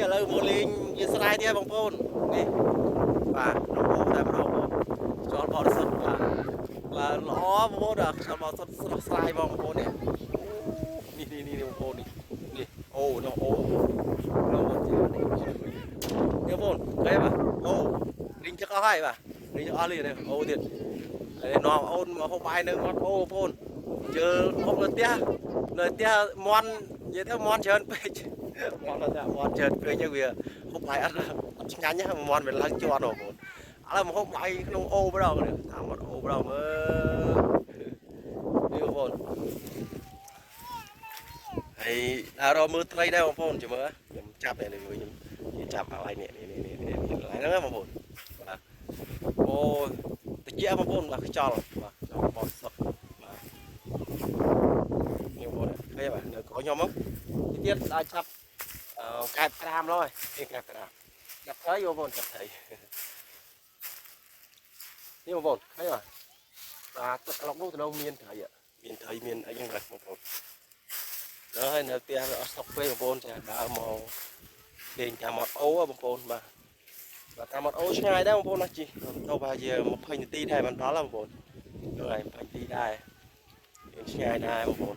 ឥឡូវមកលេងវាស្រ័យទៀតបងប្អូននេះបាទน้องโอតែម្ដងបងចោលបរិសុទ្ធបាទល្អបងប្អូនដល់ខ្យល់បរិសុទ្ធស្រស់ស្រាយបងប្អូននេះនេះបងប្អូននេះអូน้องโอน้องโอជឿនេះបងប្អូនឃើញបាទអូលេងចឹកអស់ហើយបាទលេងចឹកអស់លីនេះអូទៀតហើយនាំអូនមកហូបបាយនៅមាត់អូបងប្អូនជើហូបនៅផ្ទះមន់និយាយទៅមន់ច្រើនពេកមន់ទៅមន់ច្រើនពេកចឹងវាហូបបាយអត់ឆ្ងាញ់ណាមន់វាឡើងជាន់បងប្អូនឥឡូវមកហូបបាយក្នុងអូម្ដងនេះតាមមាត់អូម្ដងមើលនេះបងប្អូនហើយដើររកមើលត្រីដែរបងប្អូនជួយមើលខ្ញុំចាប់នេះខ្ញុំចាប់ឲ្យនេះហ្នឹងបងប្អូនបាទអូតិចបងប្អូនបាទខ្យល់បាទខ្យល់បោះសុទ្ធបាទនេះបងប្អូនឃើញបាទនៅក្រោយខ្ញុំមកទៀតអាចចាប់កែបក្រាមហើយនេះកែបក្រាមចាប់ត្រីបងប្អូនចាប់ត្រីនេះបងប្អូនឃើញបាទទឹកក្លុកនោះទៅមានត្រីមានអីហ្នឹងបងប្អូនហើយនៅផ្ទះវាអត់ស្តុកពេកបងប្អូនចាដើរមកលេងតាមមាត់អូបងប្អូនបាទតាមមាត់អូឆ្ងាយដែរបងប្អូនណាជីទៅប្រហែលជា20នាទីដែរមិនដល់បងប្អូនហើយ20នាទីដែរឆ្ងាយដែរបងប្អូន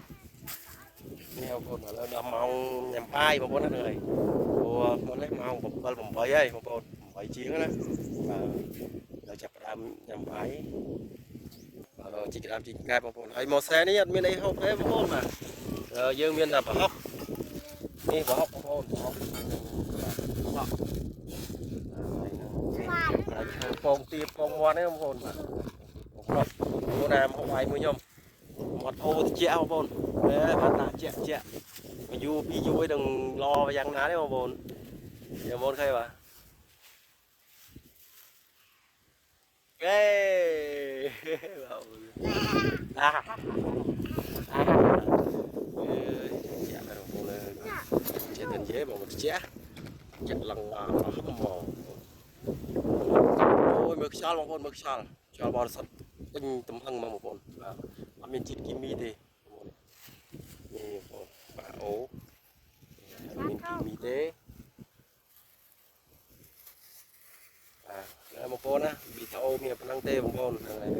នេះបងប្អូនឥឡូវដល់ម៉ោងញ៉ាំបាយបងប្អូនណាហើយព្រោះមកនេះម៉ោង7 8ហើយបងប្អូន8ជាងណាបាទដល់ចាប់ផ្ដើមញ៉ាំបាយជីកដើមជីកកែបងប្អូនហើយម៉ូសែនេះអត់មានអីហូបទេបងប្អូនបាទយើងមានតែប្រហុកនេះប្រហុកបងប្អូនប្រហុកពងទាពងមាន់នេះបងប្អូនបាទបងប្អូនណាមកហូបបាយមួយខ្ញុំមាត់អូតិចបងប្អូនបាទដាក់ជាយូរពីយូរឲ្យនឹងឡយ៉ាងណាទេបងប្អូនបងប្អូនឃើញបាទអេជាបងប្អូនជាទៅនិយាយបងប្អូនជាចិត្តឡើងហមមកអូយមើលខ្យល់បងប្អូនមើលខ្យល់បរិសុទ្ធពេញទំហឹងមកបងប្អូនបាទអត់មានជាតិគីមីទេនេះបងប្អូនបាទអូមានគីមីទេបាទបងប្អូនណាវីដេអូមានប៉ុណ្ណឹងទេបងប្អូនហ្នឹងហើយ